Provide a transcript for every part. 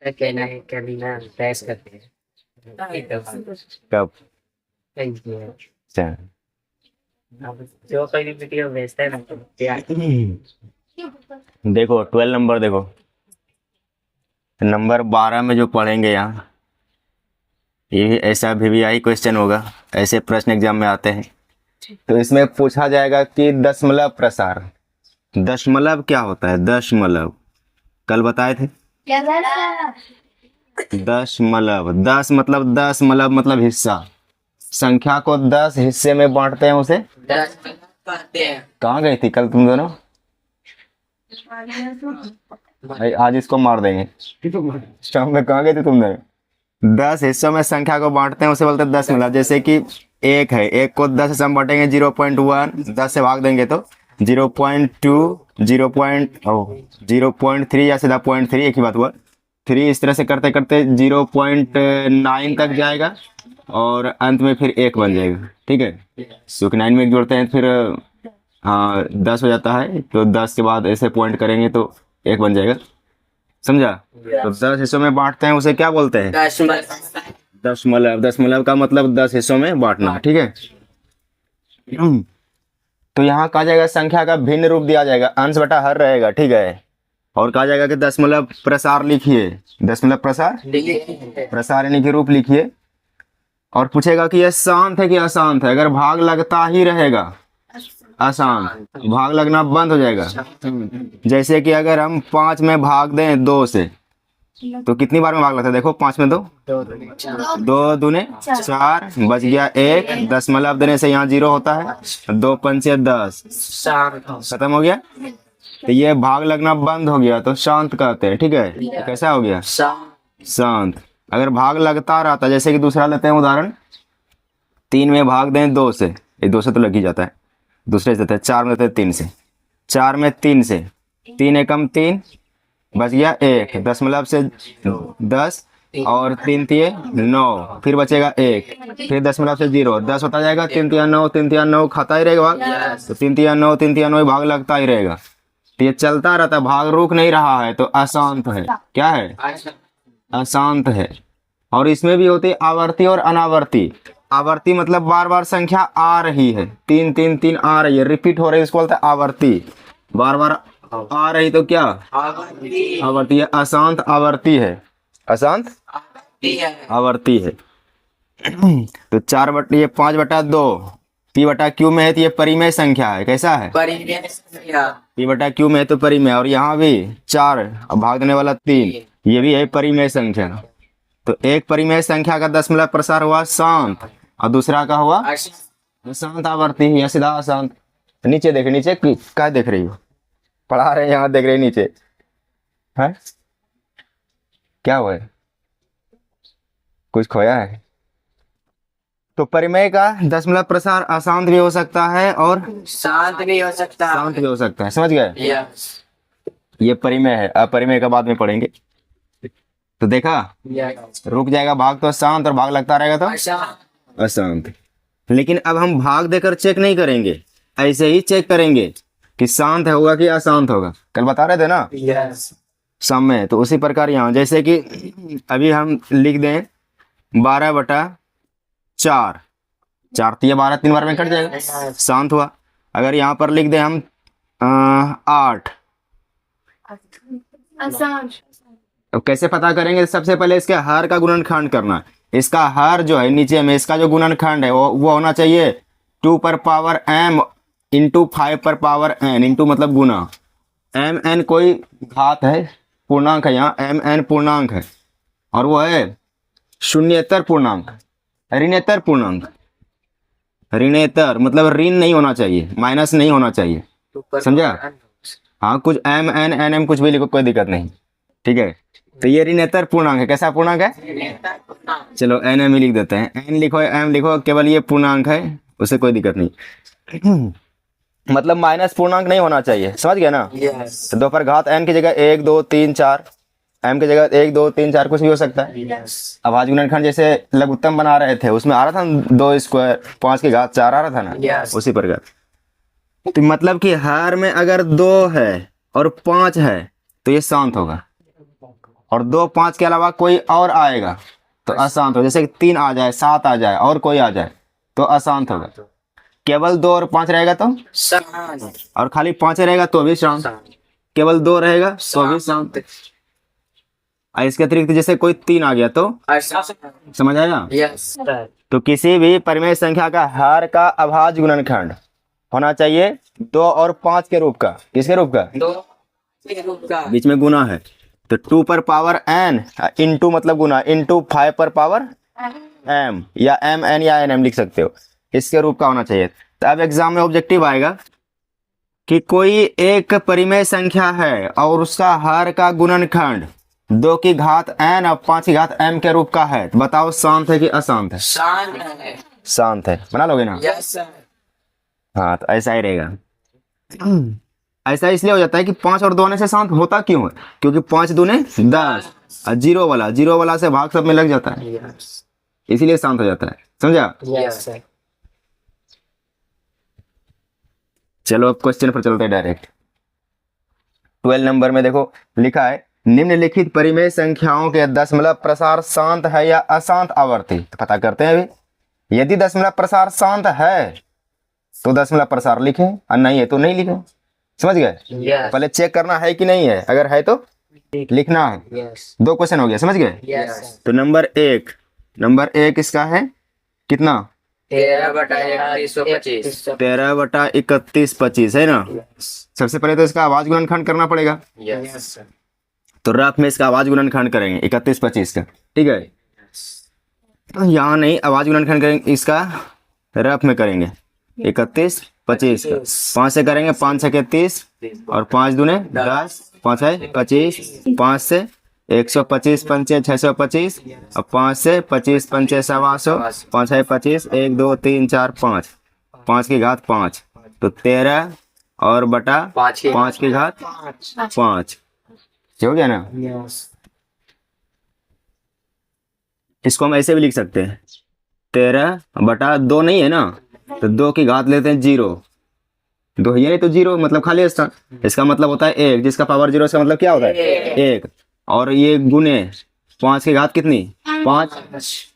कहना है कभी ना बहस करते हैं कब? अच्छा। अब जो कोई भी वीडियो भेजता है ना तो क्या देखो 12 नंबर देखो, नंबर 12 में जो पढ़ेंगे यहाँ, ये भी ऐसा VVI क्वेश्चन होगा। ऐसे प्रश्न एग्जाम में आते हैं। तो इसमें पूछा जाएगा कि दशमलव प्रसार। दशमलव क्या होता है? दशमलव कल बताए थे। दशमलव, दस मतलब 10 मलव मतलब हिस्सा। संख्या को 10 हिस्से में बांटते हैं उसे। 10 कहते हैं। कहाँ गई थी कल तुम दोनों? भाई आज इसको मार देंगे। शाम में कहाँ गए थे तुम दोनों? 10 हिस्सों में संख्या को बांटते हैं उसे बोलते हैं दशमलव। जैसे कि एक है, एक को 10 हिस्सों में बांटेंगे 0.1, 10 से भाग देंगे तो 0.2, 0.3 या सीधा 0.3, एक ही बात हुआ। 3 इस तरह से करते करते 0.9 तक जाएगा और अंत में फिर 1 बन जाएगा। ठीक है, क्योंकि 9 में 1 जोड़ते हैं फिर हाँ 10 हो जाता है। तो 10 के बाद ऐसे पॉइंट करेंगे तो 1 बन जाएगा। समझा? तो 10 हिस्सों में बांटते हैं उसे क्या बोलते हैं? दशमलव। दशमलव का मतलब 10 हिस्सों में बांटना। ठीक है। तो यहाँ कहा जाएगा संख्या का भिन्न रूप दिया जाएगा, अंश बटा हर रहेगा। ठीक है। और कहा जाएगा कि दशमलव प्रसार लिखिए। दशमलव प्रसार, प्रसार यानी कि रूप लिखिए। और पूछेगा कि यह शांत है कि अशांत है। अगर भाग लगता ही रहेगा अशांत, भाग लगना बंद हो जाएगा। जैसे कि अगर हम 5 में भाग दें 2 से तो कितनी बार में भाग लगता है? देखो 5 में 2, 2 दूने 4, बच गया 1। दशमलव देने से यहाँ 0 होता है। 2 पंचे 10, खत्म हो गया। तो ये भाग लगना बंद हो गया तो शांत कहते हैं। ठीक है, कैसा हो गया? शांत। अगर भाग लगता रहता, जैसे कि दूसरा लेते हैं उदाहरण, 3 में भाग दें 2 से, ये 2 से तो लग ही जाता है। दूसरे से देते हैं 4 में देते हैं 3 से, 4 में 3 से, 3 एकम 3, बच गया 1। दशमलव से 10 और 3 तिये 9, फिर बचेगा 1, फिर दशमलव से 0, 10 होता जाएगा। 3 तिया 9, 3 तिया 9 खाता ही रहेगा भाग। तो 3 तिया 9, 3 तिया 9 भाग लगता ही रहेगा। तो ये चलता रहता है, भाग रुक नहीं रहा है, तो अशांत है। क्या है? अशांत है। और इसमें भी होती है आवर्ती और अनावर्ती। आवर्ती मतलब बार बार संख्या आ रही है, 3 3 3 आ रही है, रिपीट हो रही है, इसको बोलते हैं आवर्ती। बार बार आ रही तो क्या? आवर्ती है। अशांत आवर्ती है। अशांत आवर्ती है। तो 4 बटा, ये 5/2 P बटा Q में है तो ये परिमेय संख्या है। कैसा है? P बटा Q में है तो परिमेय। और यहाँ भी 4, अब भाग देने वाला 3, ये भी है परिमेय संख्या। तो एक परिमेय संख्या का दशमलव प्रसार हुआ शांत और दूसरा का हुआ अशांत आवर्ती या सीधा अशांत। नीचे देखे, नीचे क्या देख रही हो? पढ़ा रहे हैं, यहाँ देख रहे नीचे है। क्या हुआ है? कुछ खोया है? तो परिमेय का दशमलव प्रसार अशांत भी हो सकता है और शांत भी हो सकता है। शांत भी हो सकता है। समझ गए? ये परिमेय है, अपरिमेय का बाद में पढ़ेंगे। तो देखा, रुक जाएगा भाग तो शांत और भाग लगता रहेगा तो अशांत। लेकिन अब हम भाग देकर चेक नहीं करेंगे, ऐसे ही चेक करेंगे कि शांत होगा कि अशांत होगा। कल बता रहे थे ना समय, तो उसी प्रकार यहाँ जैसे कि अभी हम लिख दें 12/4, 4 तिया 12, 3 बार में कट जाएगा, शांत हुआ। अगर यहाँ पर लिख दें हम 8, अब कैसे पता करेंगे? सबसे पहले इसके हर का गुणनखंड करना है। इसका हर जो है नीचे में, इसका जो गुणनखंड है वो होना चाहिए 2 पर पावर m इंटू 5 पर पावर n, इंटू मतलब गुना। mn कोई घात है, पूर्णांक है, यहाँ mn पूर्णांक है और वो है शून्येतर पूर्णांक, ऋणेतर पूर्णांक। ऋणेतर मतलब ऋण नहीं होना चाहिए, माइनस नहीं होना चाहिए। समझा? हाँ, कुछ mn nm कुछ भी लिखो, कोई दिक्कत नहीं। ठीक है। तो ये ऋणेतर पूर्णांक है। कैसा पूर्णांक है? चलो nm ही लिख देते हैं। n लिखो m लिखो, केवल ये पूर्णांक है, उसे कोई दिक्कत नहीं। मतलब माइनस पूर्णांक नहीं होना चाहिए। समझ गया ना? तो 2 पर घात n की जगह 1 2 3 4, m की जगह 1 2 3 4 कुछ भी हो सकता है। अब आज गुणनखंड जैसे लघुत्तम बना रहे थे, उसमें आ रहा था 2 स्क्वायर 5 की घात 4 आ रहा था ना, उसी प्रकार। तो मतलब कि हर में अगर 2 है और 5 है तो ये शांत होगा, और 2 5 के अलावा कोई और आएगा तो अशांत हो। जैसे कि 3 आ जाए, 7 आ जाए और कोई आ जाए तो अशांत होगा। केवल 2 और 5 रहेगा तो शांत। और खाली 5 रहेगा तो भी शांत। केवल 2 रहेगा तो भी शांत। और इसके अतिरिक्त जैसे कोई 3 आ गया तो समझ आएगा। यस तो किसी भी परिमेय संख्या का हर का अभाज्य गुणनखंड होना चाहिए 2 और 5 के रूप का। किसके रूप का? बीच में गुना है तो 2 पर पावर n इंटू मतलब गुना इंटू 5 पर पावर m या m n या n m लिख सकते हो। इसके रूप का होना चाहिए। तो अब एग्जाम में ऑब्जेक्टिव आएगा कि कोई एक परिमेय संख्या है और उसका हर का गुणनखंड 2 की घात n और 5 की घात m के रूप का है। तो बताओ शांत है कि अशांत है? शांत है। शांत है। बना लोगे ना? Yes sir. हाँ तो ऐसा ही रहेगा। ऐसा इसलिए हो जाता है कि 5 और 2 आने से शांत होता क्यों है? क्योंकि 5 दूने 10 और जीरो वाला से भाग सब में लग जाता है, यस इसीलिए शांत हो जाता है। समझा? Yes sir. चलो अब क्वेश्चन पर चलते हैं डायरेक्ट। 12 नंबर में देखो लिखा है निम्नलिखित परिमेय संख्याओं के दशमलव प्रसार शांत है या अशांत आवर्ती। तो पता करते हैं अभी। यदि दशमलव प्रसार शांत है तो दशमलव प्रसार लिखें और नहीं है तो नहीं लिखें। समझ गए? यस पहले चेक करना है कि नहीं है, अगर है तो लिखना है। यस 2 क्वेश्चन हो गया। समझ गए? यस। तो नंबर एक इसका है कितना? 13/3125। 13/3125 है ना। सबसे पहले तो इसका आवाज गुणनखंड करना पड़ेगा। Yes sir. तो रफ में इसका आवाज गुणनखंड करेंगे 3125 का। ठीक है, तो यहाँ नहीं आवाज गुणनखंड करेंगे, इसका रफ में करेंगे 3125 का। 5 से करेंगे, 5 छके 30 और 5 दूने 10, 5 है 25, 5 से 125 पंचे 625 और 5 से 25 पंचे 125, 5 है 25, 1 2 3 4 5, 5 की घात 5 तो 13 और बटा 5 की घात 5 हो गया ना। यस। इसको हम ऐसे भी लिख सकते हैं 13/2 नहीं है ना तो 2 की घात लेते हैं 0, 2 है नहीं तो 0 मतलब खाली स्थान। इसका मतलब होता है 1, जिसका पावर 0 इसका मतलब क्या होता है 1। और ये गुने 5 की घात कितनी 5,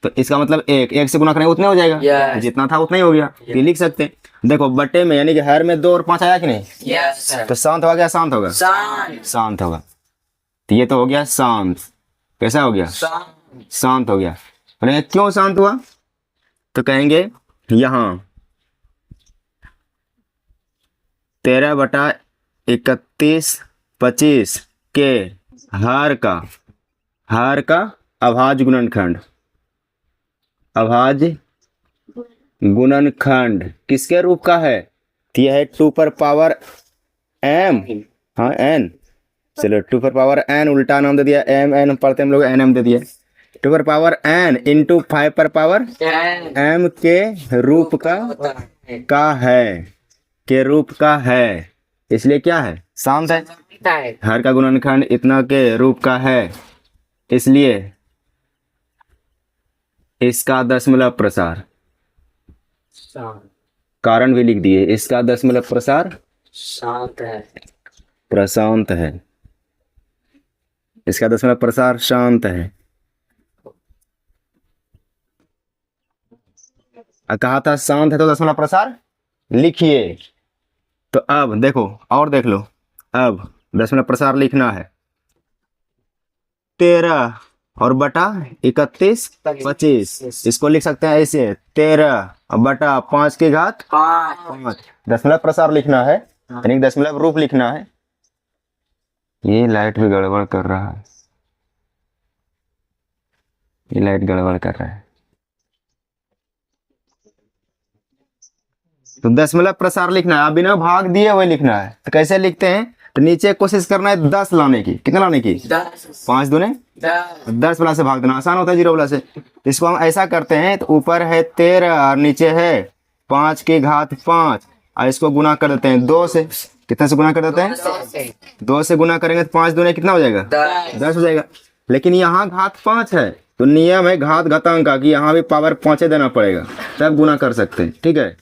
तो इसका मतलब 1 से गुना करेंगे उतने हो जाएगा, जितना था उतना ही हो गया। ये लिख सकते हैं। देखो बट्टे में यानी कि हर में 2 और 5 आया कि नहीं, यस सर। तो शांत होगा क्या शांत होगा? शांत होगा। तो ये तो हो गया शांत। कैसा हो गया? शांत हो गया। और क्यों शांत हुआ तो कहेंगे यहाँ 13/3125 के हर का अभाज्य गुणनखंड किसके रूप का है? तो यह है 2 पर पावर m, हाँ n, चलो 2 पर पावर n उल्टा नाम दे दिया, m n पढ़ते हम लोग nm दे दिया। 2 पर पावर n इंटू 5 पर पावर m के रूप का है, इसलिए क्या है? शांत है। हर का गुणनखंड इतना के रूप का है, इसलिए इसका दशमलव प्रसार, कारण भी लिख दिए, इसका दशमलव प्रसार शांत है। प्रशांत है। इसका दशमलव प्रसार शांत है। कहा था शांत है तो दशमलव प्रसार लिखिए। तो अब देखो और देख लो, अब दशमलव प्रसार लिखना है 13 और बटा 3125। इसको लिख सकते हैं ऐसे 13 बटा 5 की घात 5। दशमलव प्रसार लिखना है यानी दशमलव रूप लिखना है। ये लाइट भी गड़बड़ कर रहा है, ये लाइट गड़बड़ कर रहा है। तो दशमलव प्रसार लिखना है, बिना भाग दिए हुए लिखना है। तो कैसे लिखते हैं? तो नीचे कोशिश करना है 10 लाने की। कितना लाने की? 5 दूने 10 वाला से भाग देना आसान होता है 0 वाला से। इसको हम ऐसा करते हैं तो ऊपर है 13 और नीचे है 5 की घात 5 और इसको गुना कर देते हैं 2 से। कितने से गुना कर देते हैं? 2 से गुना करेंगे तो 5 दूने कितना हो जाएगा? 10 हो जाएगा। लेकिन यहाँ घात 5 है तो नियम है घात घातांक का कि यहाँ भी पावर 5 देना पड़ेगा, तब गुना कर सकते हैं। ठीक है,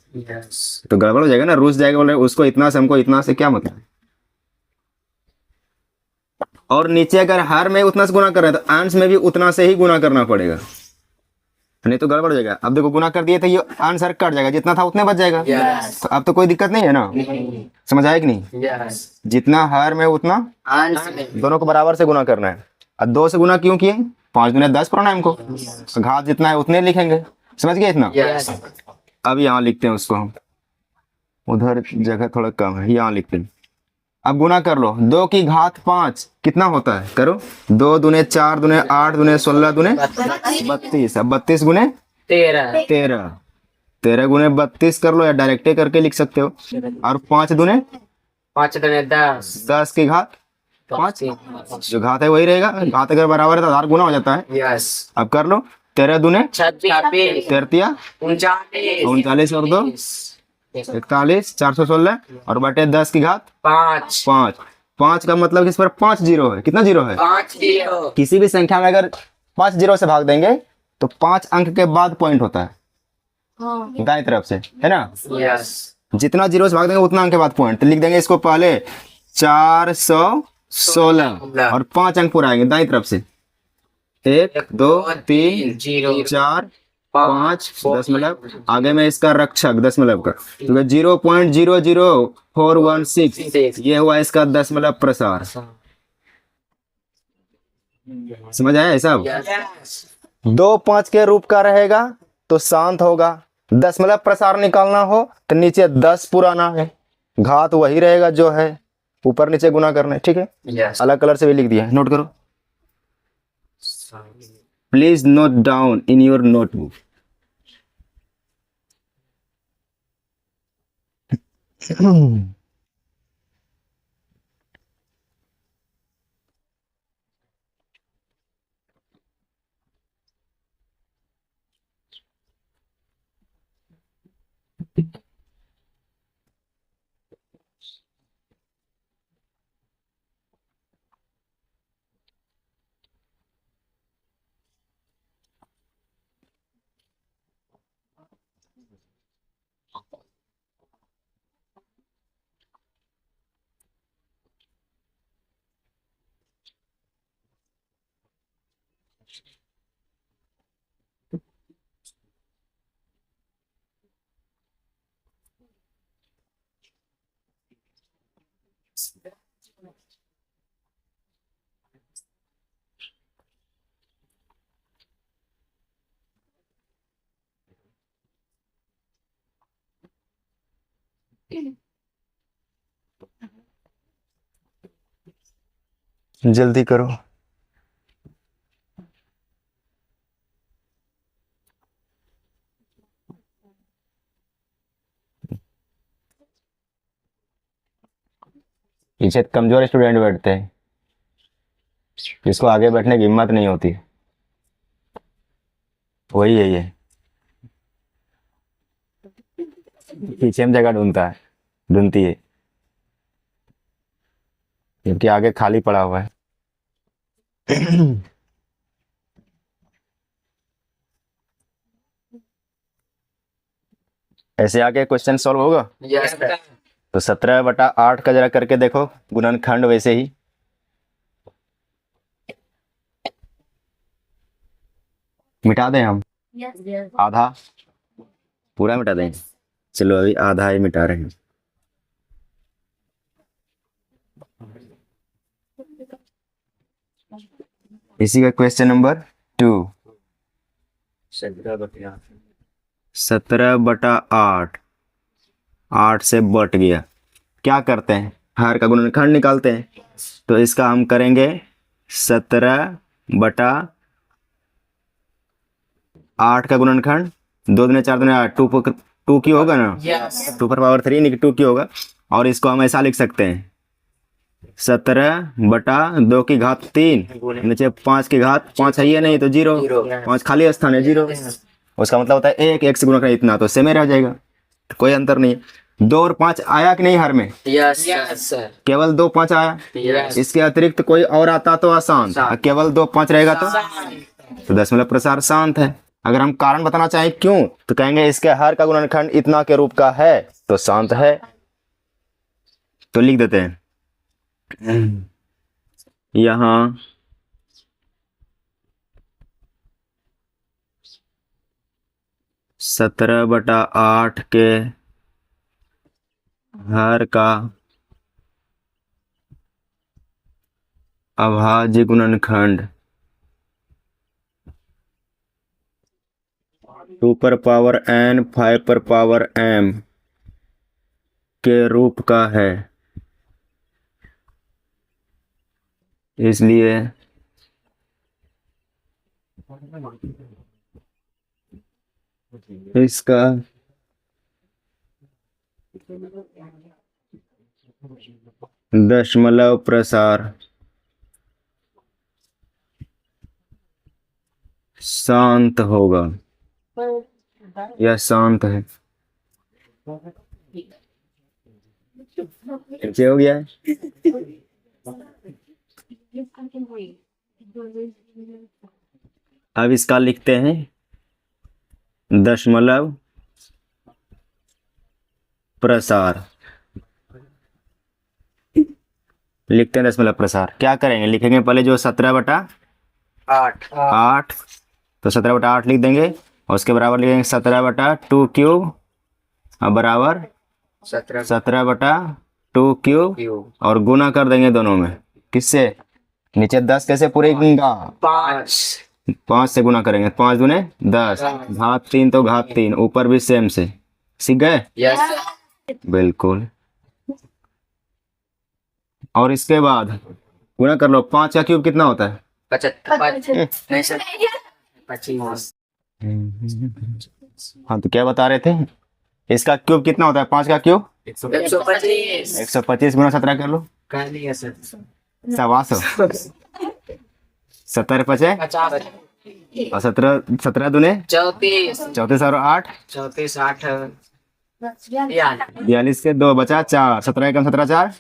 तो गड़बड़ हो जाएगा ना, रूस जाएगा। बोल रहे उसको इतना से हमको इतना से क्या मतलब? और नीचे अगर हर में उतना से गुना कर रहे हैं तो अंश में भी उतना से ही गुना करना पड़ेगा, नहीं तो गड़बड़ हो जाएगा। अब देखो गुना कर दिए तो ये आंसर कट जाएगा, जितना था उतने बच जाएगा। तो अब तो कोई दिक्कत नहीं है ना, समझ आया कि नहीं? जितना हर में उतना दोनों को बराबर से गुना करना है। अब 2 से गुना क्यों किए? 5 दूने 10 पुराना है हमको, तो घात जितना है उतने लिखेंगे, समझ गए इतना? अब यहाँ लिखते हैं उसको हम, उधर जगह थोड़ा कम है, यहाँ लिखते हैं। अब गुना कर लो, 2 की घात 5 कितना होता है? करो, 2 दूने 4 दूने 8 दूने 16 दूने 32। अब 32 गुने 13, 13 गुने 32 कर लो, या डायरेक्ट करके लिख सकते हो। और 5 दूने 10 की घात 5, जो घात है वही रहेगा, घात अगर बराबर है तो आधार गुना हो जाता है। अब कर लो, 13 दूने 13 39 और 2 41, 416 और बटे 10 की घात 5 का मतलब इस पर 5 जीरो है। कितना जीरो है? 5 जीरो। किसी भी संख्या में अगर 5 जीरो से भाग देंगे तो 5 अंक के बाद पॉइंट होता है दाएं तरफ से, है ना? जितना जीरो से भाग देंगे उतना अंक के बाद पॉइंट। तो लिख देंगे इसको पहले 416 और 5 अंक पूरा आएंगे दाएं तरफ से, 1 2 3 4 5 दशमलव, आगे में इसका रक्षक दशमलव का, तो 0.00416 ये हुआ इसका दशमलव प्रसार। समझ आया सब? 2 5 के रूप का रहेगा तो शांत होगा। दशमलव प्रसार निकालना हो तो नीचे 10 पुराना है, घात वही रहेगा जो है, ऊपर नीचे गुना करना है, ठीक है? अलग कलर से भी लिख दिया, नोट करो please, note down in your notebook. जल्दी करो। पीछे कमजोर स्टूडेंट बैठते हैं, जिसको आगे बैठने की हिम्मत नहीं होती, वही है ये, पीछे में जगह ढूंढती है, जबकि आगे खाली पड़ा हुआ है। ऐसे आगे क्वेश्चन सॉल्व होगा? तो 17/8 का जरा करके देखो गुणनखंड, वैसे ही मिटा दें हम? आधा पूरा मिटा दें? चलो अभी आधा ही मिटा रहे हैं। इसी का क्वेश्चन नंबर 2, 17/8, 8 से बट गया, क्या करते हैं? हर का गुणनखंड निकालते हैं। तो इसका हम करेंगे 17/8 का गुणनखंड, 2 दूने 4 दूने 8, 2 की होगा ना, 2 पर पावर 3 नहीं 2 की होगा। और इसको हम ऐसा लिख सकते हैं 17/2 की घात 3, नीचे 5 की घात 5 है, ये नहीं तो 0, 5 खाली स्थान है 0, उसका मतलब होता है 1 से गुणा करें इतना, तो सेम रह जाएगा, कोई अंतर नहीं है। 2 और 5 आया कि नहीं हर में? सर। केवल 2 5 आया, इसके अतिरिक्त कोई और आता तो अशांत, केवल 2 5 रहेगा तो दशमलव प्रसार शांत है। अगर हम कारण बताना चाहें क्यों, तो कहेंगे इसके हर का गुणनखंड इतना के रूप का है तो शांत है। तो लिख देते हैं यहाँ 17/8 के हर का अभाज्य गुणनखंड 2 पर पावर n 5 पर पावर m के रूप का है। इसलिए इसका दशमलव प्रसार शांत होगा या शांत है। नीचे हो गया है। अब इसका लिखते हैं दशमलव प्रसार। लिखते हैं दशमलव प्रसार। क्या करेंगे, लिखेंगे पहले जो 17/8 तो 17/8 लिख देंगे और उसके बराबर लिखेंगे 17/2 क्यूब और बराबर 17/2 क्यूब और गुना कर देंगे दोनों में। किससे? नीचे 10 कैसे पूरेगा? 5 से गुना करेंगे। 5 दूने 10, घात 3 तो घात 3, ऊपर भी सेम से। सीख गए? बिल्कुल। और इसके बाद गुना कर लो। 5 का क्यूब कितना होता है? 25। हाँ तो क्या बता रहे थे? इसका क्यूब कितना होता है? 5 का क्यूब 125। 125 गुना 17 कर लो। कर लिया सर। 125 70 पचे 50। और 17 दूने 34। 34 और 8 34 8 42 से 2 बचा 4, 17 कम 17 4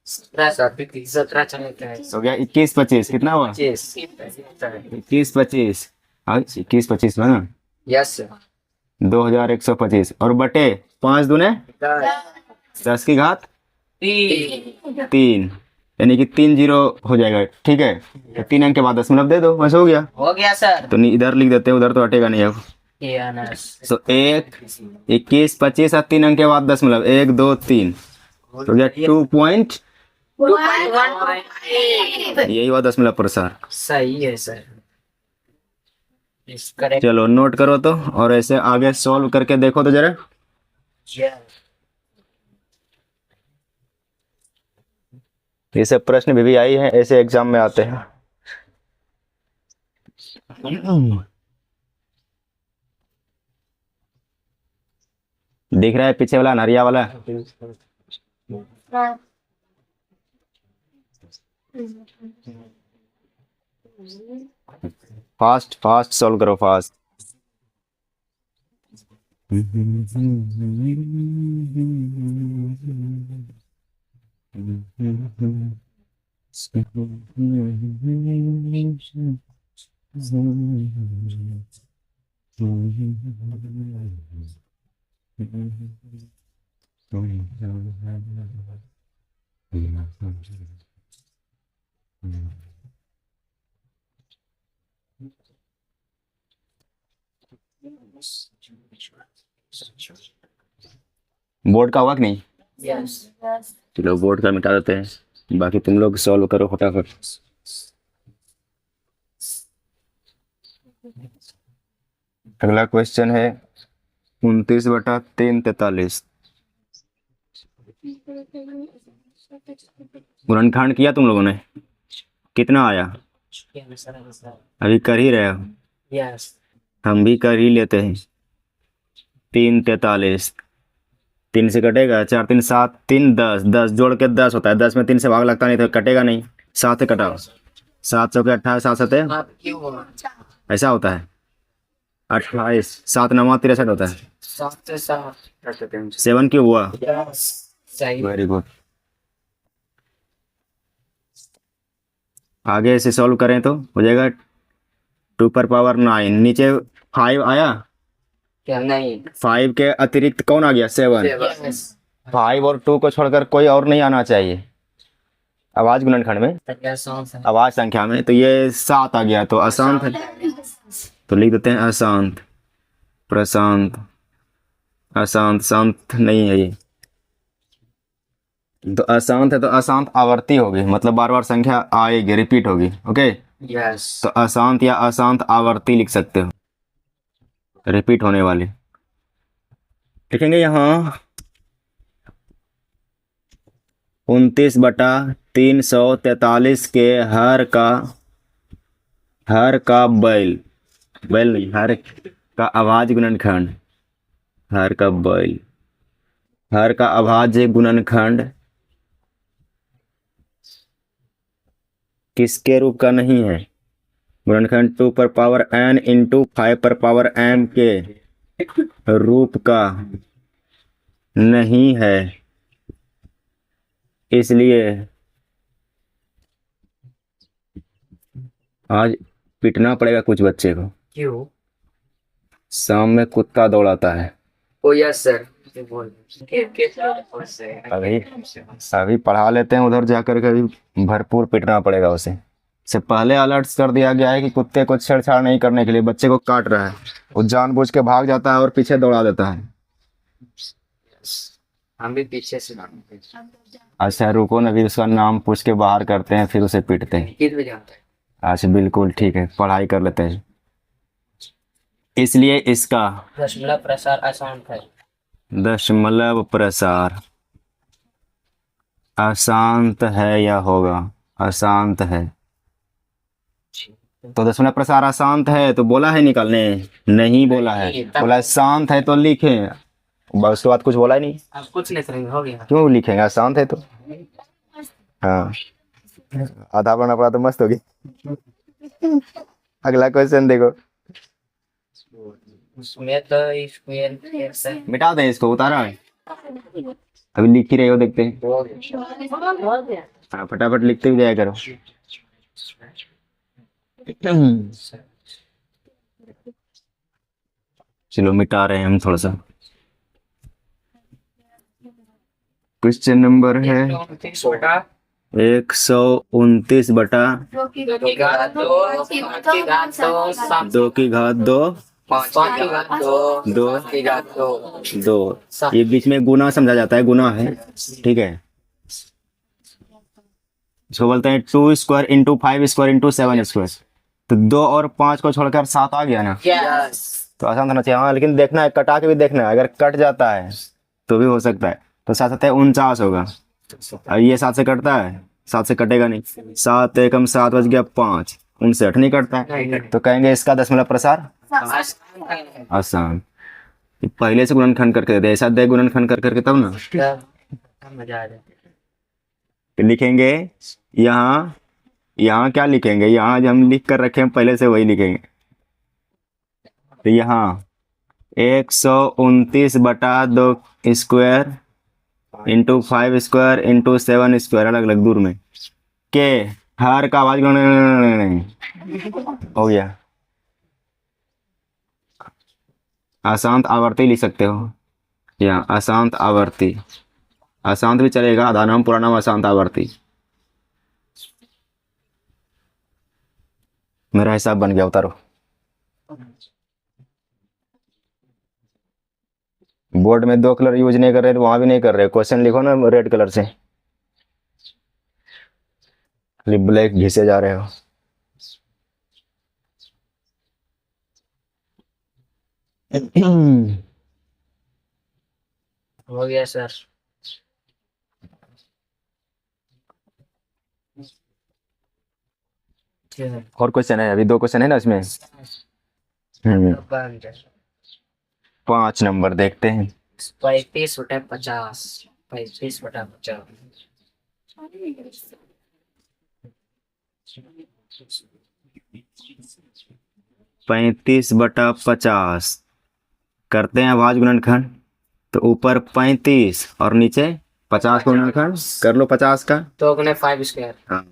17 चलता है। हो गया। 21 25 कितना हुआ? 21 25 और 21 25 हुआ ना। Yes sir. 2125 और बटे 5 दूने 10 की घात 3 यानी कि 3 0 हो जाएगा। ठीक है, तो 3 अंक के बाद दशमलव दे दो, बस हो गया। हो गया सर। तो इधर लिख देते हैं, उधर तो हटेगा नहीं अब। तो 1 21 25 और 3 अंक के बाद दशमलव 1 2 3 तो गया 2 यही हुआ दशमलव प्रसार। सही है सर। करेक्ट। चलो नोट करो तो, और ऐसे आगे सॉल्व करके देखो तो जरा। ये सब प्रश्न भी आई है, ऐसे एग्जाम में आते हैं। दिख रहा है पीछे वाला नरिया वाला? फास्ट फास्ट सॉल्व करो, फास्ट। बोर्ड का हुआ कि नहीं? यस। चलो बोर्ड का मिटा देते हैं, बाकी तुम लोग सॉल्व करो फटाफट। अगला क्वेश्चन है 29/3 43। गुणनखंड किया तुम लोगों ने? कितना आया? अभी कर ही रहे हो? यस। हम भी कर ही लेते हैं। 3 43, 3 से कटेगा 4 3 7 3 10, 10 जोड़ के 10 होता है। 10 में 3 से भाग लगता नहीं तो कटेगा नहीं। 7 से कटाओ, 7 चौके 28, 7 सते ऐसा होता है 28, 7 9 63 होता है। 7 से 7 7 क्यों हुआ? सही। Very good. आगे से सॉल्व करें तो हो जाएगा 2 पर पावर 9। नीचे 5 आया, क्या नहीं? 5 के अतिरिक्त कौन आ गया? 7। 5 और 2 को छोड़कर कोई और नहीं आना चाहिए। आवाज गुणनखंड में, आवाज संख्या में, तो ये 7 आ गया, तो अशांत है, तो लिख देते हैं अशांत, प्रशांत, अशांत, शांत नहीं है ये, तो अशांत है तो अशांत आवर्ती होगी, मतलब बार बार संख्या आएगी, रिपीट होगी। Okay, yes. तो अशांत या अशांत आवर्ती लिख सकते हो, रिपीट होने वाली। लिखेंगे यहाँ 29/343 के हर का बैल, बैल नहीं, हर का अभाज्य गुणनखंड, हर का बैल, हर का अभाज्य गुणनखंड किसके रूप का नहीं है? गुणनखंड 2n इंटू 5m के रूप का नहीं है, इसलिए आज पीटना पड़ेगा कुछ बच्चे को। क्यों? शाम में कुत्ता दौड़ाता है। ओ यस सर। अभी अभी पढ़ा लेते हैं, उधर जाकर के भी भरपूर पिटना पड़ेगा उसे। से पहले अलर्ट कर दिया गया है कि कुत्ते को छेड़छाड़ नहीं करने के लिए, बच्चे को काट रहा है, वो जानबूझ के भाग जाता है और पीछे दौड़ा देता है। हम भी पीछे से। अच्छा रुको ना, अभी उसका नाम पूछ के बाहर करते हैं, फिर उसे पीटते हैं। किस बजे आता है? अच्छा बिल्कुल ठीक है, पढ़ाई कर लेते हैं। इसलिए इसका दशमलव प्रसार अशांत है। दशमलव प्रसार अशांत है या होगा? अशांत है, तो दशमलव प्रसार अशांत है तो बोला है निकालने, नहीं बोला है, बोला है शांत है तो लिखे, बस उसके बाद कुछ बोला ही नहीं। आप कुछ नहीं करेंगे, हो गया। क्यों लिखेंगे, अशांत है तो। हाँ, आधा पढ़ना पड़ा तो मस्त होगी। अगला क्वेश्चन देखो, उसमें तो स्क्वायर मिटा दें इसको, उतारा है अभी, लिख ही रहे हो, देखते हैं। हाँ फटाफट लिखते हुए जाया करो। चलो मिटा रहे हैं हम थोड़ा सा। क्वेश्चन नंबर है 129 बटा 2 की घात 2। ये बीच में गुना समझा जाता है, गुना है, ठीक है। इसको बोलते हैं 2 square into 5 square into 7 square, तो 2 और 5 को छोड़कर 7 आ गया ना, तो आसान होना चाहिए। हाँ लेकिन देखना है, कटा के भी देखना है, अगर कट जाता है तो भी हो सकता है, तो 7 49 होगा, और ये 7 से कटता है, 7 से कटेगा नहीं, 7 एकम 7 बच गया 5, 59 नहीं कटता है, तो कहेंगे इसका दशमलव प्रसार आसान। पहले से गुणनखंड करके दे, ऐसा दे गुणनखंड कर करके तब ना मजा आ जाए। तो लिखेंगे यहाँ क्या लिखेंगे, यहाँ जो हम लिख कर रखे हैं पहले से वही लिखेंगे। तो यहाँ 129 बटा 2 square into 5 square into 7 square, अलग अलग दूर में, के हर का आवाज हो गया। अशांत आवर्ती लिख सकते हो, या अशांत आवर्ती, अशांत भी चलेगा, आधा नाम पूरा नाम अशांत आवर्ती। मेरा हिसाब बन गया, उतारो। बोर्ड में 2 कलर यूज नहीं कर रहे तो वहां भी नहीं कर रहे, क्वेश्चन लिखो ना रेड कलर से, खाली ब्लैक घिसे जा रहे हो। हो गया सर। और क्वेश्चन है, अभी 2 क्वेश्चन है ना इसमें। 5 नंबर देखते हैं। 35 बटा 50, 35 बटा 50। 35 बटा 50 करते हैं आवाज गुणनखंड, तो ऊपर 35 और नीचे 50 का गुणनखंड कर लो 50 का, तो 5 स्क्वायर। हाँ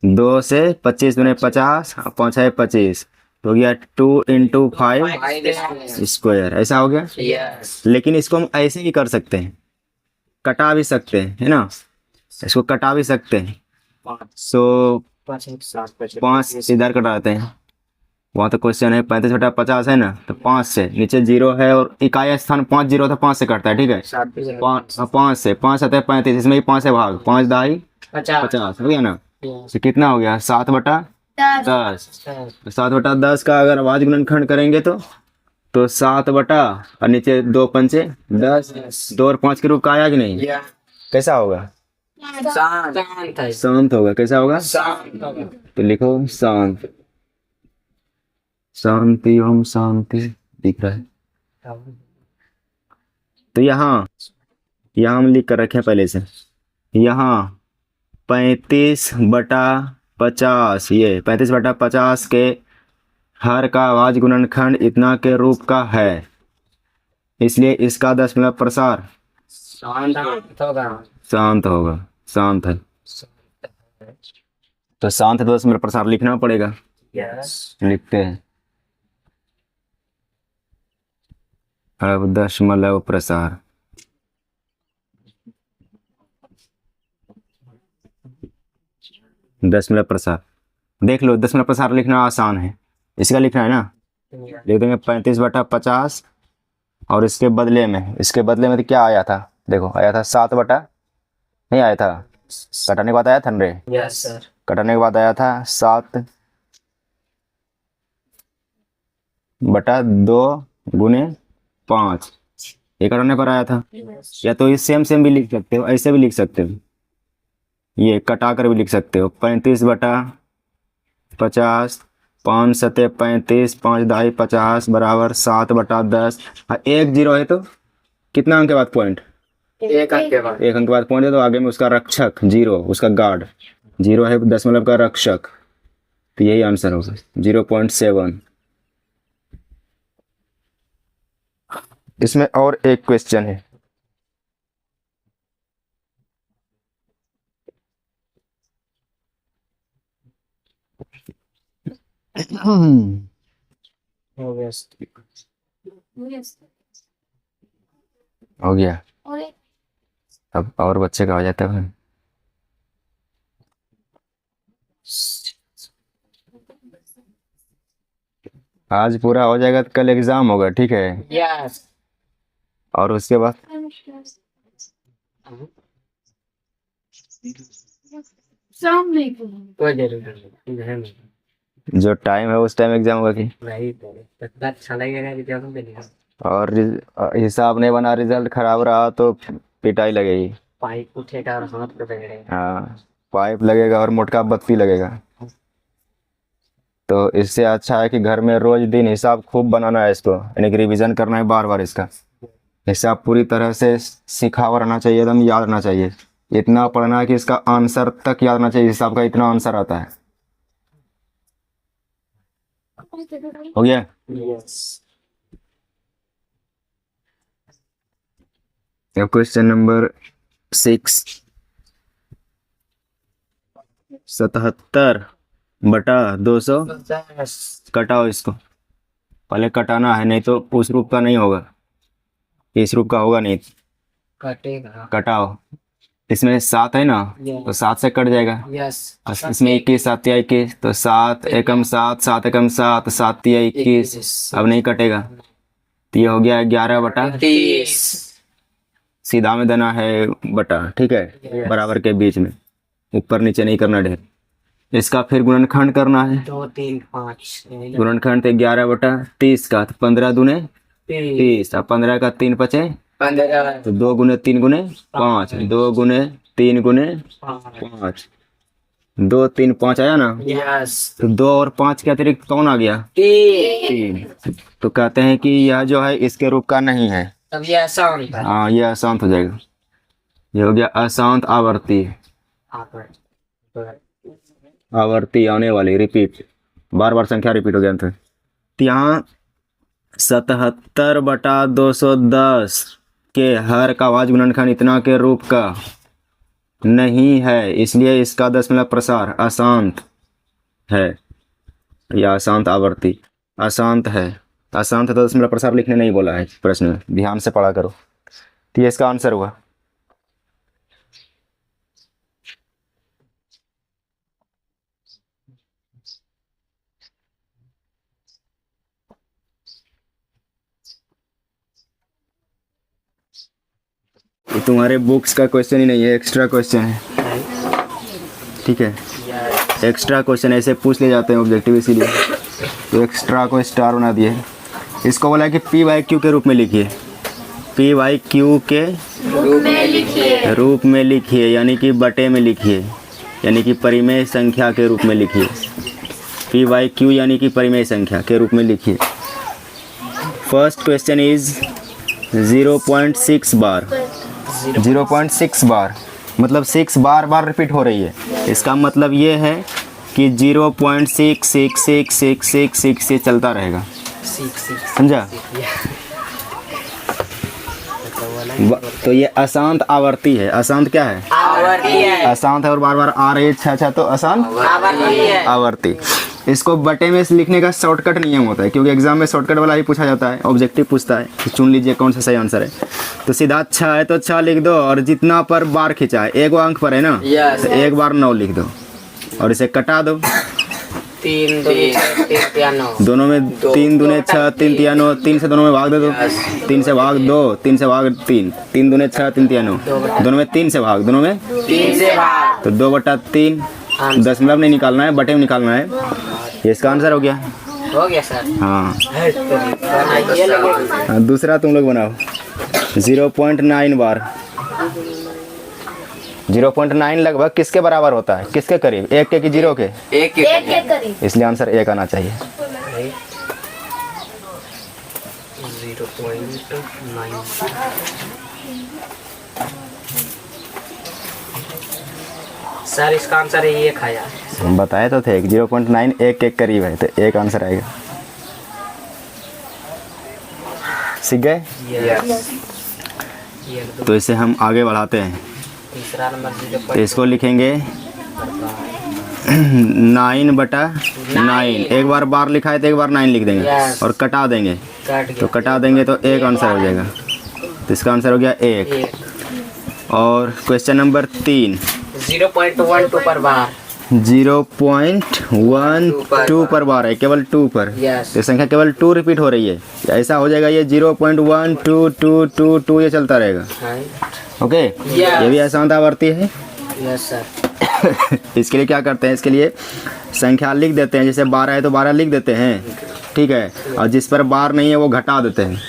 2 से 25 दूने 50, 5 है 25, तो हो गया 2 इंटू 5 स्क्वायर, ऐसा हो गया। यस। लेकिन इसको हम ऐसे ही कर सकते हैं, कटा भी सकते हैं, है ना, इसको कटा भी सकते हैं, सो 5 5 इधर कटाते हैं। वहाँ तो क्वेश्चन है 35/50 है ना, तो 5 से नीचे 0 है और इकाई स्थान 5 0 था, 5 से कटता है, ठीक है। 5 से 5 आता है 35, इसमें भी 5 से भाग, 5 दाई 50 हो गया ना। तो कितना हो गया 7/10। तो 7/10 का अगर आवाज गुणनखंड करेंगे तो 7 बटा और नीचे 2 पंचे 10, 2 और 5 के रूप का आया कि नहीं। कैसा होगा शांत होगा। कैसा होगा तो लिखो शांत, शांति ओम शांति दिख रहा है। तो यहाँ हम लिख कर रखे हैं पहले से, यहाँ 35/50, ये 35/50 के हर का आवाज गुणनखंड इतना के रूप का है, इसलिए इसका दशमलव प्रसार शांत होगा। शांत है तो शांत है तो दशमलव प्रसार लिखना पड़ेगा। लिखते हैं। अब दशमलव प्रसार, दशमलव प्रसार देख लो। दशमलव प्रसार लिखना आसान है, इसका लिखना है ना। लिख देंगे 35/50 और इसके बदले में तो क्या आया था, देखो आया था 7 बटा, नहीं आया था, कटाने के बाद आया था ना रे। Yes sir. कटाने के बाद आया था 7/2 गुने 5, ये कटाने पर आया था। या तो इस सेम भी लिख सकते हो, ऐसे भी लिख सकते हो, ये कटा कर भी लिख सकते हो। 35/50, 5 सते 35, 5 दाई 50 बराबर 7/10। एक 0 है तो कितना अंक के बाद पॉइंट, एक अंक के बाद पॉइंट है तो आगे में उसका रक्षक 0, उसका गार्ड 0 है, दशमलव का रक्षक, तो यही आंसर होगा 0.7। इसमें और एक क्वेश्चन है। हो गया। अब और बच्चे का हो जाता है। आज पूरा हो जाएगा तो कल एग्जाम होगा, ठीक है। यस। और उसके बाद कोई जरूरी नहीं, जो टाइम है उस टाइम एग्जाम होगा कि वही तो इतना अच्छा लगेगा कि जब मिलेगा। और हिसाब नहीं बना, रिजल्ट खराब रहा तो पिटाई लगेगी। पाइप उठेगा और हाथ पे लगेगा। हाँ, पाइप लगेगा और मोटका बत्ती लगेगा। तो इससे अच्छा है कि घर में रोज दिन हिसाब खूब बनाना है, इसको यानी कि रिवीजन करना है बार बार। इसका हिसाब पूरी तरह से सीखा हुआ रहना चाहिए, एकदम याद रहना चाहिए। इतना पढ़ना है कि इसका आंसर तक याद रहना चाहिए, हिसाब का इतना आंसर आता है। हो गया। यस। अब क्वेश्चन नंबर 6, 77/200 कटाओ। इसको पहले कटाना है, नहीं तो उस रूप का नहीं होगा, इस रूप का होगा नहीं। कटेगा। कटाओ। इसमें 7 है ना, तो 7 से कट जाएगा। यस। इसमें 21, 7 या 21, तो 7 एकम 7, 7 एकम 7, 7 या 21, अब नहीं कटेगा। तो ये हो गया 11/30। सीधा में देना है बटा, ठीक है, बराबर के बीच में, ऊपर नीचे नहीं करना ढेर। इसका फिर गुणनखंड करना है। 2 3 5 गुणनखंड तो 11/30 का, तो 15 दूने 30, अब 15 का 3 पचे 15, तो 2 गुने 3 गुने 5, 2 गुने 3 गुने 5, 2 3 5 आया ना। यस। तो 2 और 5 के अतिरिक्त कौन आ गया, 3। तो कहते हैं कि यह जो है इसके रूप का नहीं है। तब ये अशांत है। हाँ, यह अशांत हो जाएगा। ये हो गया अशांत आवर्ती। आवर्ती आने वाली, रिपीट, बार बार संख्या रिपीट हो गया। तो यहाँ 77/210 के हर का आवाज गुणनखंड इतना के रूप का नहीं है, इसलिए इसका दशमलव प्रसार अशांत है या अशांत आवर्ती। अशांत है, अशांत है तो दशमलव प्रसार लिखने नहीं बोला है प्रश्न में, ध्यान से पढ़ा करो। तो ये इसका आंसर हुआ। तुम्हारे बुक्स का क्वेश्चन ही नहीं है, एक्स्ट्रा क्वेश्चन है, ठीक है। एक्स्ट्रा क्वेश्चन ऐसे पूछ ले जाते हैं ऑब्जेक्टिव, इसीलिए तो एक्स्ट्रा को स्टार बना दिए। इसको बोला है कि पी वाई क्यू के रूप में लिखिए, पी वाई क्यू के रूप में लिखिए, यानी कि बटे में लिखिए, यानी कि परिमेय संख्या के रूप में लिखिए। पी वाई क्यू यानी कि परिमेय संख्या के रूप में लिखिए। फर्स्ट क्वेश्चन इज 0.6 बार। 0.6 बार मतलब 6 बार बार रिपीट हो रही है। इसका मतलब ये है कि 0.66666 से चलता रहेगा, समझा। तो ये अशांत आवर्ती है। अशांत क्या है? आवर्ती है। अशांत है और बार बार आ रही है, अच्छा तो अशांत आवर्ती। इसको बटे में लिखने का शॉर्टकट नियम होता है, क्योंकि एग्जाम में शॉर्टकट वाला ही पूछा जाता है। ऑब्जेक्टिव पूछता है कि चुन लीजिए कौन सा सही आंसर है। तो सीधा अच्छा है तो 6 लिख दो, और जितना पर बार खिंचा है, एक अंक पर है ना, तो एक बार 9 लिख दो और इसे कटा दो। 3 2 3 9 दोनों में 3 दूने 6 3 3 9, 3 से दोनों में भाग दे दो। 3 से भाग 2, 3 से भाग 3, 3 दूने 6 3 3 9, दोनों में 3 से भाग, दोनों में 3 से भाग, तो 2/3। दशमलव नहीं निकालना है, बटे में निकालना है। ये इसका आंसर हो गया सर। हाँ। बनाइए लोग। दूसरा तुम लोग बनाओ। 0.9 बार। 0.9 लगभग किसके बराबर होता है, किसके करीब? 1 के कि 0 के? 1 के करीब। इसलिए आंसर 1 आना चाहिए। 0.9 सर, इसका आंसर है 1 आया। हम बताए तो थे 0.9 1 के करीब है, तो 1 आंसर आएगा। सीख गए? तो इसे हम आगे बढ़ाते हैं। तीसरा नंबर तो इसको लिखेंगे 9/9। एक बार बार लिखा है तो एक बार 9 लिख देंगे और कटा देंगे। तो कटा देंगे तो 1 आंसर हो जाएगा। तो इसका आंसर हो गया 1। और क्वेश्चन नंबर 3, 0.12 पर बार। 0.12 पर बार है, केवल 2 पर। तो संख्या केवल 2 रिपीट हो रही है। ऐसा हो जाएगा ये 0.1222 ये चलता रहेगा। ओके, ये भी अशांत आवर्ती है। Yes sir. इसके लिए क्या करते हैं, इसके लिए संख्या लिख देते हैं। जैसे 12 है तो 12 लिख देते हैं, ठीक है। और जिस पर बार नहीं है वो घटा देते हैं।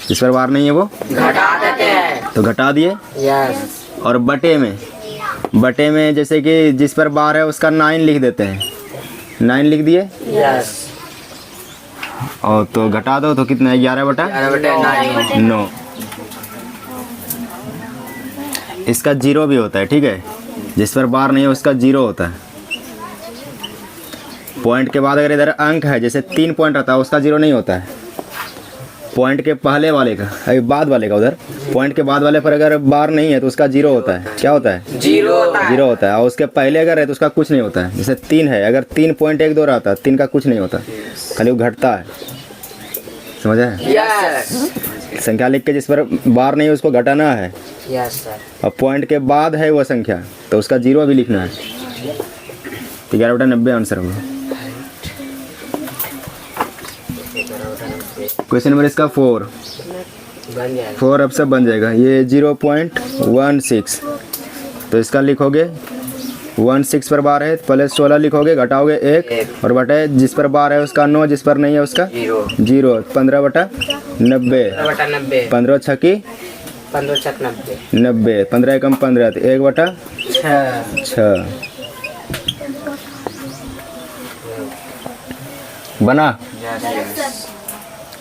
जिस पर बार नहीं है वो घटा देते हैं, तो घटा दिए। यस। और बटे में जैसे कि जिस पर बार है उसका 9 लिख देते हैं। 9 लिख दिए, यस। और तो घटा दो तो कितना है? 11/9। इसका 0 भी होता है, ठीक है। जिस पर बार नहीं है उसका 0 होता है। पॉइंट के बाद अगर इधर अंक है, जैसे 3 पॉइंट रहता है, उसका 0 नहीं होता है। पॉइंट के पहले वाले का, अभी बाद वाले का, उधर पॉइंट के बाद वाले पर अगर बार नहीं है तो उसका 0 होता है। क्या होता है? 0 होता है। और उसके पहले अगर है तो उसका कुछ नहीं होता है। जैसे 3 है, अगर 3.12 रहता है, 3 का कुछ नहीं होता, खाली वो घटता है। समझ है? यस। संख्या लिख के जिस पर बार नहीं है उसको घटाना है। Yes sir. और पॉइंट के बाद है वो संख्या तो उसका 0 भी लिखना है। 11/90 आंसर होगा। क्वेश्चन नंबर इसका 4 बन जाएगा। 4 अब सब बन जाएगा। ये 0.16, तो इसका लिखोगे 16 पर बार है, पहले 16 लिखोगे, घटाओगे 1 और बटे जिस पर बार है उसका 9, जिस पर नहीं है उसका 0। 15/90। 15 6 की 90। 15 एकम 15, तो 1/6 बना।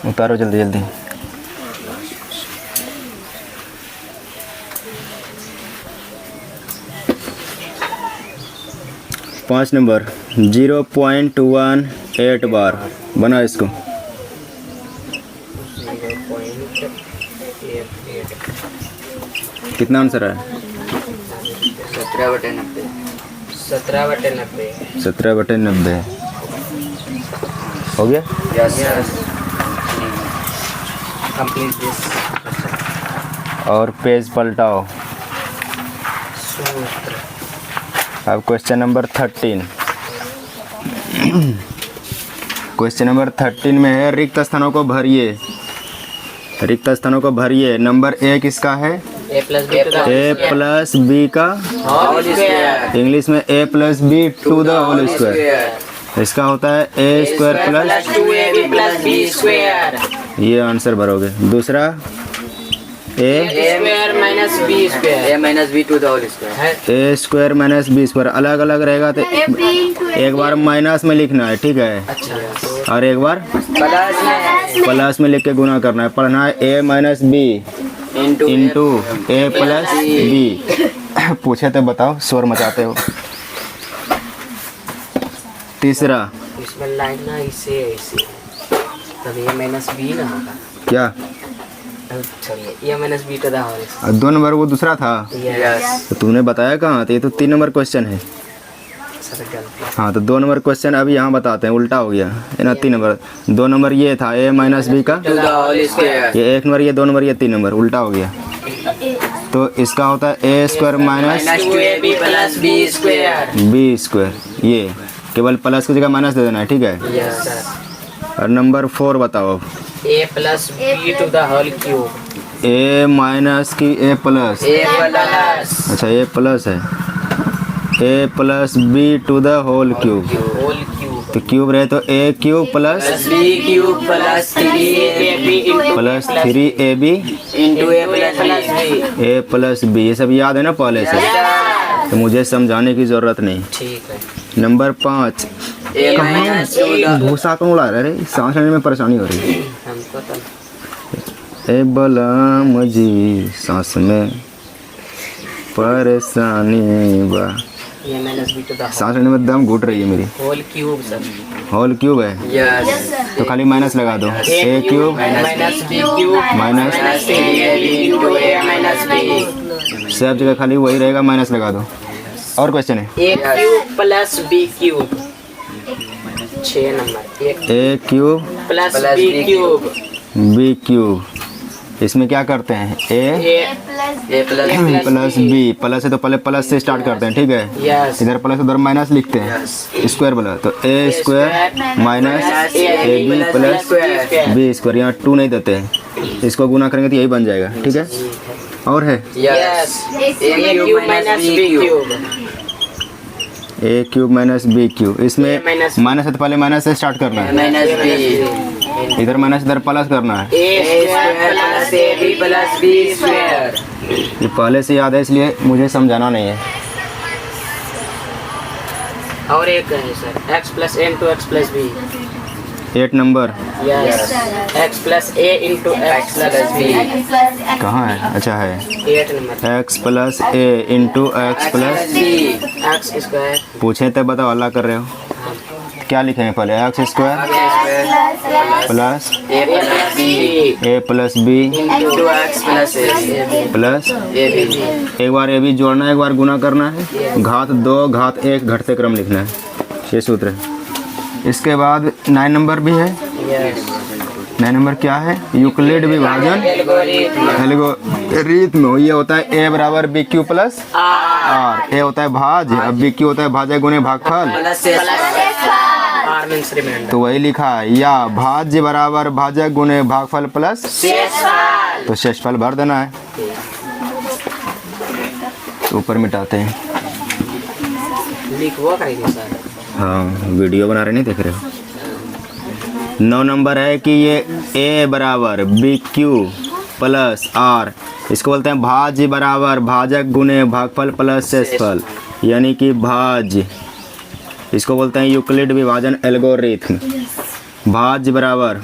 उतारो जल्दी जल्दी। पाँच नंबर 0.18 बार बना इसको। 0.88। कितना आंसर है? 17/90। 17/90। 17/90 हो गया। यस। Complete this. और पेज पलटाओ। सूत्र। अब क्वेश्चन नंबर 13। क्वेश्चन नंबर 13 में है रिक्त स्थानों को भरिए। रिक्त स्थानों को भरिए। नंबर 1 इसका है A plus B A plus B का होल स्क्वायर इंग्लिश में A plus B to the whole square. इसका होता है A square plus 2ab plus B square ये आंसर भरोगे। दूसरा A square minus B square A minus B to the whole square A square minus B square अलग अलग रहेगा तो एक बार माइनस में लिखना है, ठीक है, अच्छा और एक बार प्लस में प्लस में लिख के गुना करना है। पढ़ना है ए minus B into A plus B. पूछे तो बताओ, शोर मचाते हो। तीसरा इसमें लाइन ना इसे ऐसे तब ए माइनस बी ना होगा। क्या चलिए A minus B to the whole और 2 नंबर वो दूसरा था यस तो तूने बताया कहाँ? तो ये तो 3 नंबर क्वेश्चन है। सर गलती हाँ तो 2 नंबर क्वेश्चन अभी यहाँ बताते हैं, उल्टा हो गया है ना। 3 नंबर 2 नंबर ये था ए माइनस बी का, टू द होल स्क्वायर ये 1 नंबर, ये 2 नंबर, ये 3 नंबर, उल्टा हो गया। तो इसका होता है A square minus 2ab plus B square B square. ये केवल प्लस की जगह माइनस दे देना है, ठीक है। यस सर और नंबर 4 बताओ अब। A plus B to the whole cube A minus की ए प्लस, ए प्लस अच्छा ए प्लस है, A plus B to the whole cube. Whole cube तो क्यूब रहे तो A cube plus B cube plus 3ab plus 3ab into A plus B A plus B. ये सब याद है ना पहले से, तो मुझे समझाने की ज़रूरत नहीं। ठीक है नंबर 5 ए माइनस भूसा कौन उड़ा रहा है रे? सांस लेने में परेशानी हो रही है। हमको तो ए बलम जी सांस में परेशानी बा। A minus B to the सांस लेने में दम घुट रही है मेरी। Whole cube sir whole cube है यस तो खाली माइनस लगा दो। A cube minus B cube minus 3ab into A minus B सब जगह खाली वही रहेगा, माइनस लगा दो। और क्वेश्चन है A cube plus B cube 6 number A cube plus B cube B cube. इसमें क्या करते हैं ए प्लस बी, प्लस है तो पहले प्लस से स्टार्ट करते हैं, ठीक है। यस इधर प्लस उधर माइनस लिखते हैं, स्क्वायर बोला तो A square minus A B plus B square. यहाँ 2 नहीं देते हैं, इसको गुना करेंगे तो यही बन जाएगा, ठीक है। और है yes A cube minus B cube A cube minus B cube. इसमें माइनस माइनस है तो पहले माइनस से स्टार्ट करना है, माइनस बी इधर माइनस इधर प्लस करना है। A square plus A B plus B square ये पहले से याद है इसलिए मुझे समझाना नहीं है। और एक है sir X plus N to X plus B 8 number yes X plus A into X plus B कहाँ है? अच्छा है 8 number X plus A into X plus B X square पूछे तो बताओ, अल्लाह कर रहे हो। क्या लिखेंगे पहले? X square plus A plus B A plus B into X plus A plus B एक बार ए भी जोड़ना है, एक बार गुना करना है, घात 2 घात 1 घटते क्रम लिखना है, ये सूत्र है। इसके बाद 9 नंबर भी है। यस 9 नंबर क्या है? यूक्लिड विभाजन एल्गोरिथम। ये होता है ए बराबर बी क्यू प्लस आर। ए होता है भाज्य, अब बी क्यू होता है भाज्य गुणे भागफल, आर मींस रिमाइंडर तो वही लिखा है, या भाज्य बराबर भाजक गुणे भागफल प्लस शेषफल तो शेषफल भर देना है। ऊपर मिटाते हैं। लिखवा करेंगे सर। हाँ वीडियो बना रहे नहीं देख रहे हो। 9 नंबर है कि ये ए बराबर बी क्यू प्लस आर, इसको बोलते हैं भाज्य बराबर भाजक गुणे भागफल प्लस शेषफल, यानी कि भाज्य, इसको बोलते हैं यूक्लिड विभाजन एल्गोरिथम। भाज्य बराबर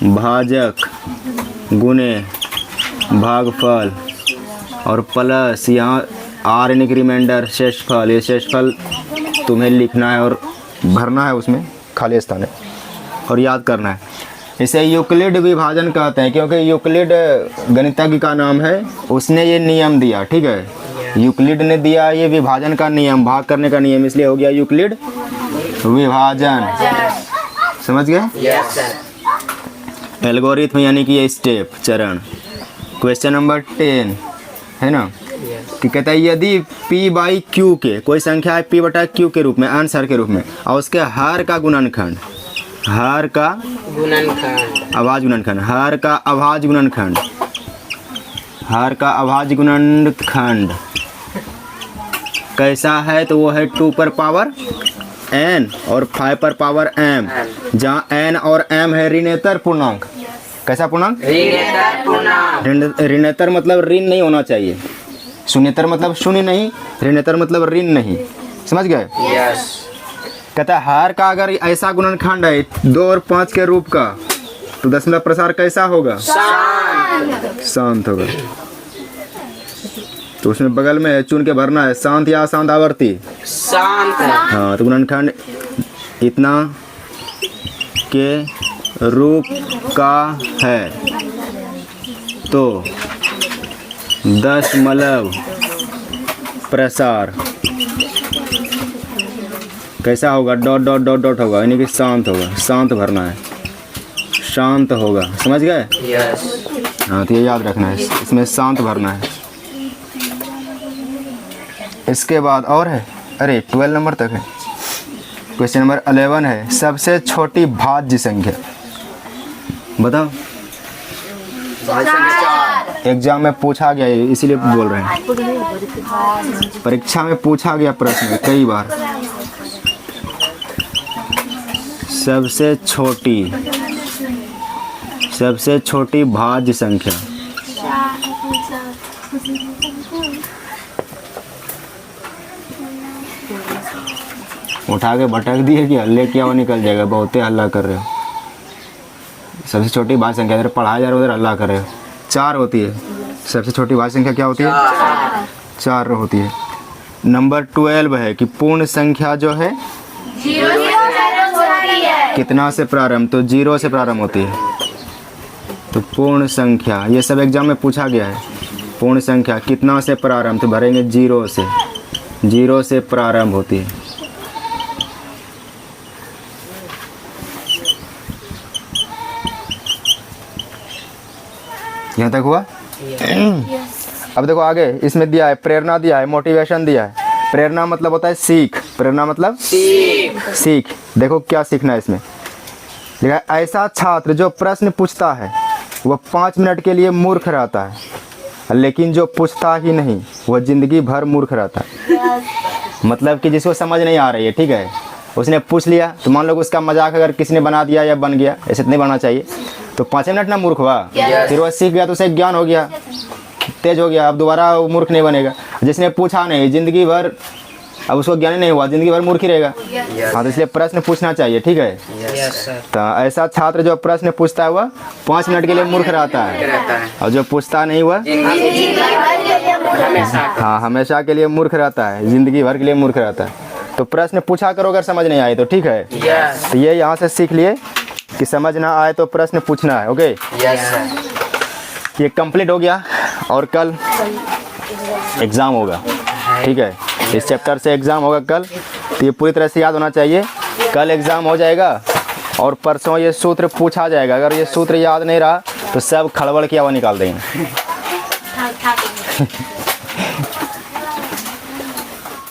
भाजक गुणे भागफल और प्लस यहाँ आर यानी कि रिमाइंडर शेषफल। ये शेषफल तुम्हें लिखना है और भरना है, उसमें खाली स्थान है और याद करना है। इसे यूक्लिड विभाजन कहते हैं क्योंकि यूक्लिड गणितज्ञ का नाम है, उसने ये नियम दिया, ठीक है। यूक्लिड ने दिया ये विभाजन का नियम, भाग करने का नियम, इसलिए हो गया यूक्लिड विभाजन। समझ गए? Yes sir. एल्गोरिथम यानी कि ये स्टेप, चरण। क्वेश्चन नंबर 10 है ना, कि कहता है यदि p बाई q के कोई संख्या है p बटा q के रूप में, आंसर के रूप में, और उसके हर का गुणनखंड, हर का गुणनखंड अभाज्य गुणनखंड, हर का अभाज्य गुणनखंड हर का अभाज्य गुणनखंड कैसा है, तो वो है 2 पर पावर n और 5 पर पावर m, जहाँ n और m है ऋणेतर पूर्णांक। कैसा पूर्णांक? ऋणेतर पूर्णांक। ऋणेतर मतलब ऋण नहीं होना चाहिए, शून्येतर मतलब शून्य नहीं, ऋणेतर मतलब ऋण नहीं। समझ गए? यस। कहता है हर का अगर ऐसा गुणनखंड है 2 और 5 के रूप का, तो दशमलव प्रसार कैसा होगा? शांत होगा। तो उसमें बगल में चुन के भरना है, शांत या अशांत आवर्ती? शांत है। हाँ, तो गुणनखंड इतना के रूप का है तो दशमलव प्रसार कैसा होगा? डॉट डॉट डॉट डॉट होगा, यानी कि शांत होगा। शांत भरना है, शांत होगा। समझ गए? यस। हाँ, तो ये याद रखना है, इसमें शांत भरना है। इसके बाद और है, अरे 12 नंबर तक है। क्वेश्चन नंबर 11 है, सबसे छोटी भाज्य संख्या बताओ। एग्जाम में पूछा गया है, इसीलिए बोल रहे हैं, परीक्षा में पूछा गया प्रश्न कई बार। सबसे छोटी भाज्य संख्या उठा के भटक दिए क्या? लेके आओ, निकल जाएगा। बहुते हल्ला कर रहे हो। सबसे छोटी भाज्य संख्या इधर पढ़ाया जा रहा है, उधर हल्ला कर रहे हो। 4 होती है सबसे छोटी भाज्य संख्या। क्या होती है? 4 होती है। नंबर 12 है कि पूर्ण संख्या जो है कितना से प्रारंभ? तो 0 से प्रारंभ होती है। तो पूर्ण संख्या, ये सब एग्जाम में पूछा गया है। पूर्ण संख्या कितना से प्रारंभ? तो भरेंगे 0 से। 0 से प्रारंभ होती है। यहाँ तक हुआ? अब देखो आगे इसमें दिया है, प्रेरणा दिया है, मोटिवेशन दिया है। प्रेरणा मतलब होता है सीख। प्रेरणा मतलब सीख। देखो क्या सीखना है इसमें। लिखा है, ऐसा छात्र जो प्रश्न पूछता है वह 5 मिनट के लिए मूर्ख रहता है, लेकिन जो पूछता ही नहीं वह जिंदगी भर मूर्ख रहता है। मतलब कि जिसको समझ नहीं आ रही है, ठीक है, उसने पूछ लिया, तो मान लो उसका मजाक अगर किसी ने बना दिया या बन गया, ऐसे नहीं बनना चाहिए, तो 5 मिनट ना मूर्ख हुआ। फिर वह सीख गया तो उसे ज्ञान हो गया, तेज हो गया, अब दोबारा वो मूर्ख नहीं बनेगा। जिसने पूछा नहीं जिंदगी भर, अब उसको ज्ञान नहीं हुआ, जिंदगी भर मूर्ख ही रहेगा। हाँ, तो इसलिए प्रश्न पूछना चाहिए, ठीक है। तो ऐसा छात्र जो प्रश्न पूछता है वह 5 मिनट के लिए मूर्ख रहता है, और जो पूछता नहीं हुआ हाँ हमेशा के लिए मूर्ख रहता है, जिंदगी भर के लिए मूर्ख रहता है। तो प्रश्न पूछा करो अगर समझ नहीं आए तो, ठीक है। तो ये यहाँ से सीख लिए कि समझ ना आए तो प्रश्न पूछना है। ओके, ये कंप्लीट हो गया और कल एग्ज़ाम होगा, ठीक है। इस चैप्टर से एग्ज़ाम होगा कल, तो ये पूरी तरह से याद होना चाहिए। कल एग्ज़ाम हो जाएगा और परसों ये सूत्र पूछा जाएगा। अगर ये सूत्र याद नहीं रहा तो सब खड़बड़ किया हुआ निकाल देंगे।